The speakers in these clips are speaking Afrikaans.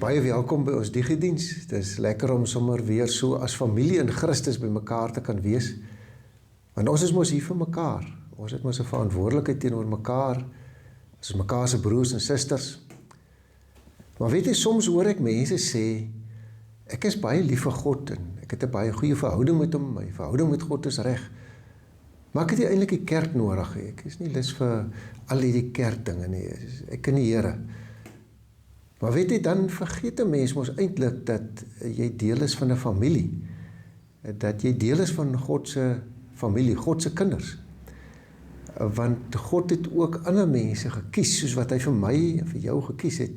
Baie welkom by ons digiediens. Het is lekker om sommer weer so as familie in Christus by mekaar te kan wees. Want ons is mos hier vir mekaar. Ons het mos 'n verantwoordelikheid teenoor mekaar. Ons is mekaar se broers en susters. Maar weet jy, soms hoor ek mense sê, ek is baie lief vir God en ek het 'n baie goeie verhouding met hom, my verhouding met God is reg. Maar ek het nie eintlik die kerk nodig nie. Ek is nie lus vir al die kerkdinge nie. Ek ken die Here. Maar weet jy, dan vergeet 'n mens mos eintlik dat jy deel is van 'n familie. Dat jy deel is van God se familie, God se kinders. Want God het ook ander mense gekies, soos wat hy vir my en vir jou gekies het.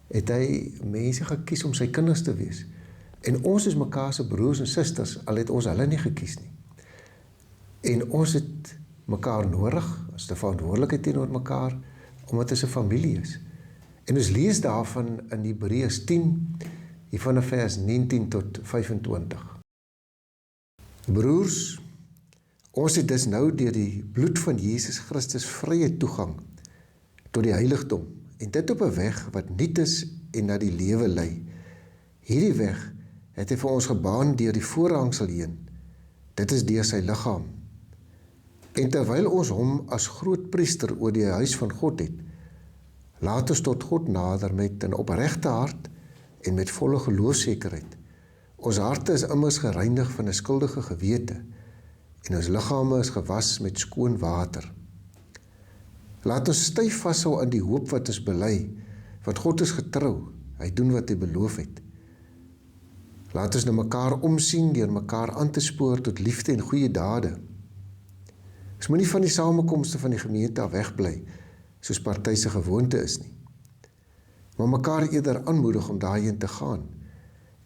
Het hy mense gekies om sy kinders te wees. En ons is mekaar se broers en susters, al het ons hulle nie gekies nie. En ons het mekaar nodig, ons het 'n verantwoordelikheid teenoor mekaar, omdat ons 'n familie is. En ons lees daarvan in Hebreërs 10, hier van vers 19 tot 25. Broers, ons het dus nou deur die bloed van Jesus Christus vrye toegang tot die heiligdom, en dit op 'n weg wat nuut is en na die lewe lei. Hierdie weg het hy vir ons gebaan deur die voorhangsel heen. Dit is deur sy liggaam. En terwyl ons hom as groot priester oor die huis van God het, laat ons tot God nader met 'n opregte hart en met volle geloofsekerheid. Ons harte is immers gereinig van 'n skuldige gewete en ons liggame is gewas met skoon water. Laat ons styf vashou aan die hoop wat ons bely, want God is getrou, hy doen wat hy beloof het. Laat ons na mekaar omsien deur mekaar aan te spoor tot liefde en goeie dade. Ons moenie van die samekomste van die gemeente af wegbly, soos party se gewoonte is nie. Maar mekaar eerder aanmoedig om daarheen te gaan,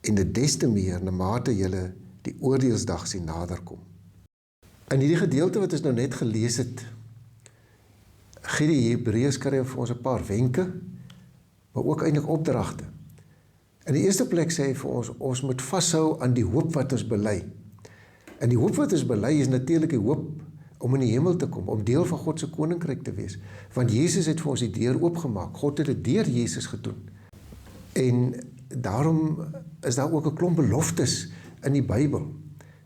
en dit des te meer na mate julle die oordeelsdag sien naderkom. In hierdie gedeelte wat ons nou net gelees het, gee die Hebreërs skrywer vir ons 'n paar wenke, maar ook eintlik opdragte. In die eerste plek sê hy vir ons, ons moet vashou aan die hoop wat ons bely. En die hoop wat ons bely is natuurlik die hoop om in die hemel te kom, om deel van God se koninkryk te wees. Want Jesus het vir ons die deur oopgemaak. God het dit deur Jesus gedoen. En daarom is daar ook 'n klomp beloftes in die Bybel,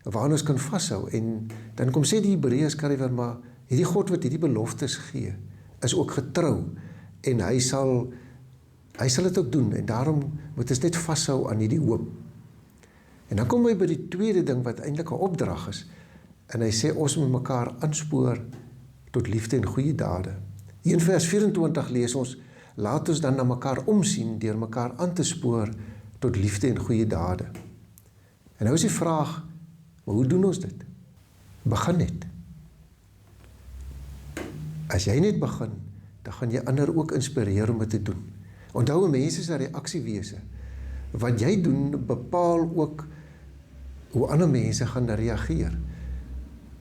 waaraan ons kan vashou. En dan kom sê die Hebreërs skrywer, maar hierdie God wat hierdie beloftes gee, is ook getrou. En hy sal dit ook doen. En daarom moet ons net vashou aan hierdie hoop. En dan kom hy by die tweede ding wat eintlik 'n opdrag is. En hy sê, ons moet mekaar aanspoor tot liefde en goeie dade. Hier in vers 24 lees ons, laat ons dan na mekaar omsien deur mekaar aan te spoor tot liefde en goeie dade. En nou is die vraag, maar hoe doen ons dit? Begin net. As jy net begin, dan gaan jy ander ook inspireer om dit te doen. Onthou, mense is 'n reaksiewese. Wat jy doen, bepaal ook hoe ander mense gaan reageer.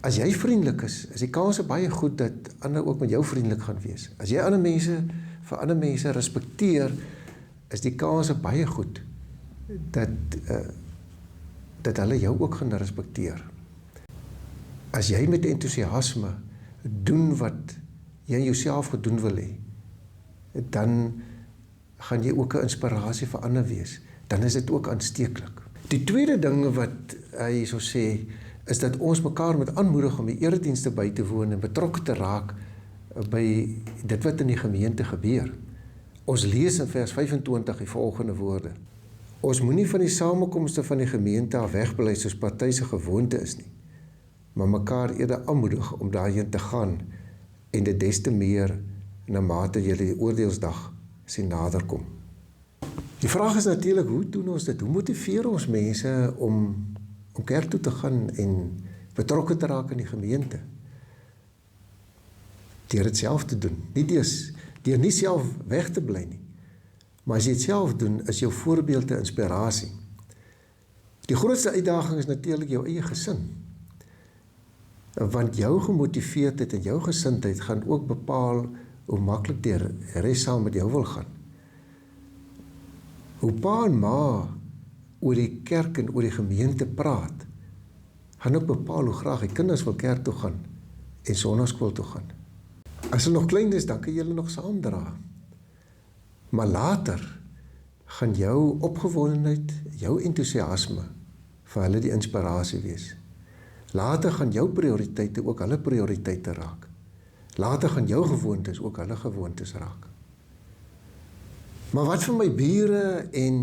As jy vriendelik is die kans baie goed dat ander ook met jou vriendelik gaan wees. As jy vir ander mense respekteer, is die kans baie goed dat hulle jou ook gaan respekteer. As jy met entoesiasme doen wat jy in jouself gedoen wil hê, dan gaan jy ook 'n inspirasie vir ander wees. Dan is dit ook aansteeklik. Die tweede ding wat hy so sê, is dat ons mekaar moet aanmoedig om die eredienste by te woon en betrokke te raak by dit wat in die gemeente gebeur. Ons lees in vers 25 die volgende woorde. Ons moenie van die samekomste van die gemeente af wegbly soos party se gewoonte is nie, maar mekaar eerder aanmoedig om daarheen te gaan en dit des te meer na mate julle die oordeelsdag sien naderkom. Die vraag is natuurlik, hoe doen ons dit? Hoe motiveer ons mense om kerk toe te gaan en betrokke te raak in die gemeente? Deur dit self te doen. Nie deur nie self weg te bly nie. Maar as jy dit self doen, is jou voorbeeld 'n inspirasie. Die grootste uitdaging is natuurlik jou eie gesin. Want jou gemotiveerdheid en jou gesindheid gaan ook bepaal hoe maklik die res saam met jou wil gaan. Hoe pa en ma oor die kerk en oor die gemeente praat, gaan ook bepaal hoe graag die kinders wil kerk toe gaan en sonnaarskool toe gaan. As hulle nog klein is, dan kan julle nog saamdra. Maar later gaan jou opgewondenheid, jou entoesiasme vir hulle die inspirasie wees. Later gaan jou prioriteite ook hulle prioriteite raak. Later gaan jou gewoontes ook hulle gewoontes raak. Maar wat van my bure en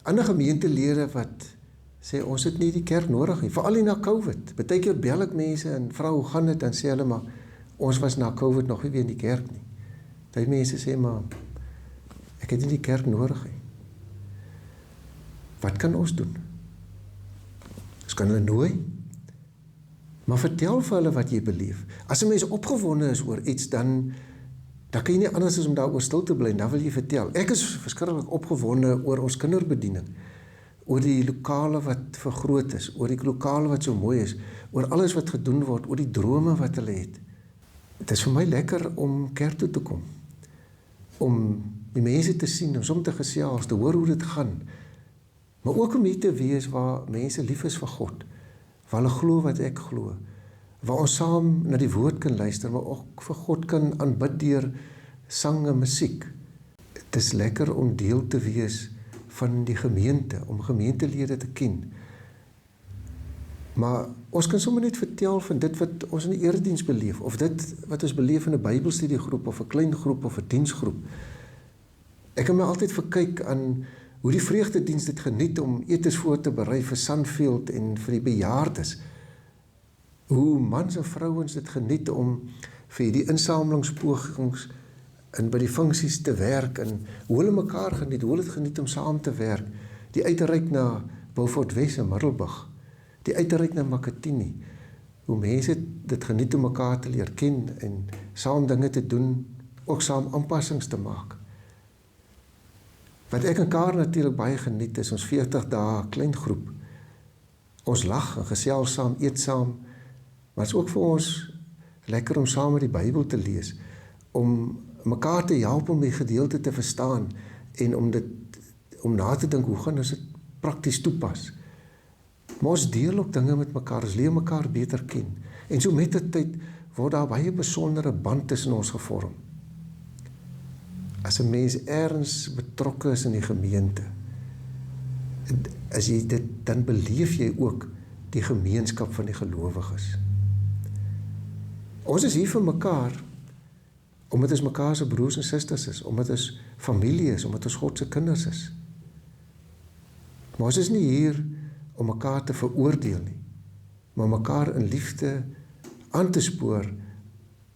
ander gemeentelede wat sê ons het nie die kerk nodig nie, veral nie na COVID. Partykeer bel ek mense en vra hoe gaan dit, dan sê hulle maar ons was na COVID nog nie weer in die kerk nie. Die mense sê maar ek het nie die kerk nodig nie. Wat kan ons doen? Ons kan hulle nooi, maar vertel vir hulle wat jy beleef. As 'n mens opgewonde is oor iets, dan kan jy nie anders as om daaroor stil te bly, dan wil jy vertel. Ek is verskriklik opgewonde oor ons kinderbediening, oor die lokale wat vergroot is, oor die lokale wat so mooi is, oor alles wat gedoen word, oor die drome wat hulle het. Het is vir my lekker om kerk toe te kom, om die mense te sien, om soms te gesels, te hoor hoe dit gaan, maar ook om hier te wees waar mense lief is vir God, waar hulle glo wat ek glo, waar ons saam na die woord kan luister, maar ook vir God kan aanbid deur sang en musiek. Het is lekker om deel te wees van die gemeente, om gemeentelede te ken. Maar ons kan sommer net vertel van dit wat ons in die erediens beleef, of dit wat ons beleef in 'n Bybelstudiegroep, of 'n klein groep, of 'n diensgroep. Ek kan my altyd verkyk aan hoe die vreugdediens dit geniet om etes voor te berei vir Sandfield en vir die bejaardes. Hoe mans en vrouens dit geniet om vir die insamelingspogings en by die funksies te werk, en hoe hulle mekaar geniet, hoe hulle het geniet om saam te werk, die uitreik na Beaufort Wes en Middelburg, die uitreik na Makatini, hoe mense dit geniet om mekaar te leer ken, en saam dinge te doen, ook saam aanpassings te maak. Wat ek en Karen natuurlik baie geniet is ons 40 dae klein groep. Ons lag en gesels saam, eet saam, maar het is ook vir ons lekker om saam met die Bybel te lees, om mekaar te help om die gedeelte te verstaan, en om na te dink, hoe gaan ons dit prakties toepas. Maar ons deel ook dinge met mekaar, ons leer mekaar beter ken, en so met die tyd word daar baie besondere band tussen ons gevorm. As 'n mens ergens betrokke is in die gemeente, as jy dit, dan beleef jy ook die gemeenskap van die gelowiges. Ons is hier vir mekaar, omdat ons mekaar se broers en susters is, omdat ons familie is, omdat ons God se kinders is. Maar ons is nie hier om mekaar te veroordeel nie, maar mekaar in liefde aan te spoor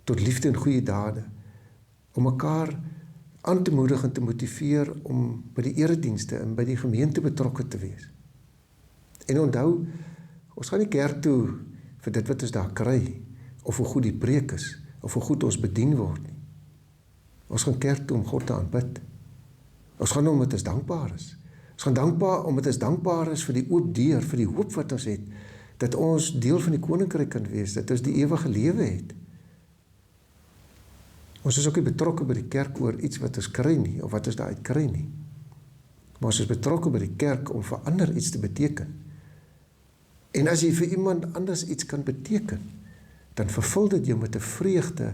tot liefde en goeie dade, om mekaar aan te moedig en te motiveer om by die eredienste en by die gemeente betrokke te wees. En onthou, ons gaan nie kerk toe vir dit wat ons daar kry, of hoe goed die preek is, of hoe goed ons bedien word nie. Ons gaan kerk toe om God te aanbid. Ons gaan omdat ons dankbaar is. Ons gaan dankbaar omdat ons dankbaar is vir die oop deur, vir die hoop wat ons het, dat ons deel van die koninkryk kan wees, dat ons die ewige lewe het. Ons is ook nie betrokke by die kerk oor iets wat ons kry nie, of wat ons daaruit kry nie. Maar ons is betrokke by die kerk om vir ander iets te beteken. En as jy vir iemand anders iets kan beteken, dan vervul dit jou met 'n vreugde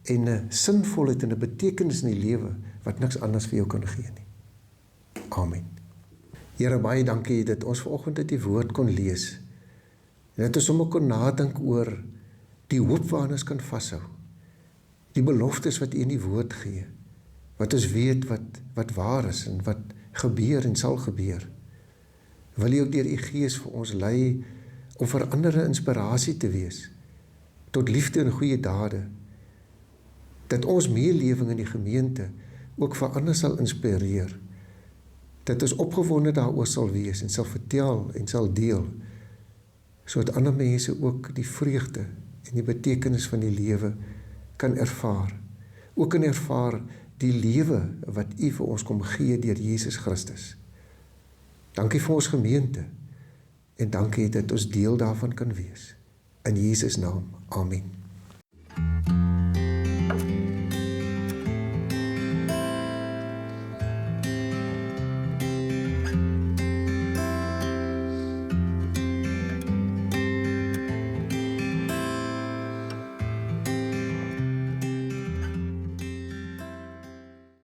en 'n sinvolheid en 'n betekenis in die lewe wat niks anders vir jou kan gee nie. Amen. Here, baie dankie dat ons vanoggend uit die woord kon lees, en dat ons sommer kon nadink oor die hoop waaraan ons kan vashou, die beloftes wat U in die woord gee, wat ons weet wat waar is en wat gebeur en sal gebeur. Wil U ook deur U Gees vir ons lei om vir ander 'n inspirasie te wees, tot liefde en goeie dade, dat ons meelewing in die gemeente ook vir ander sal inspireer, dat ons opgewonde daaroor sal wees en sal vertel en sal deel, sodat ander mense ook die vreugde en die betekenis van die lewe kan ervaar, ook kan ervaar die lewe wat U vir ons kom gee deur Jesus Christus. Dankie vir ons gemeente, en dankie dat ons deel daarvan kan wees. In Jesus naam, amen.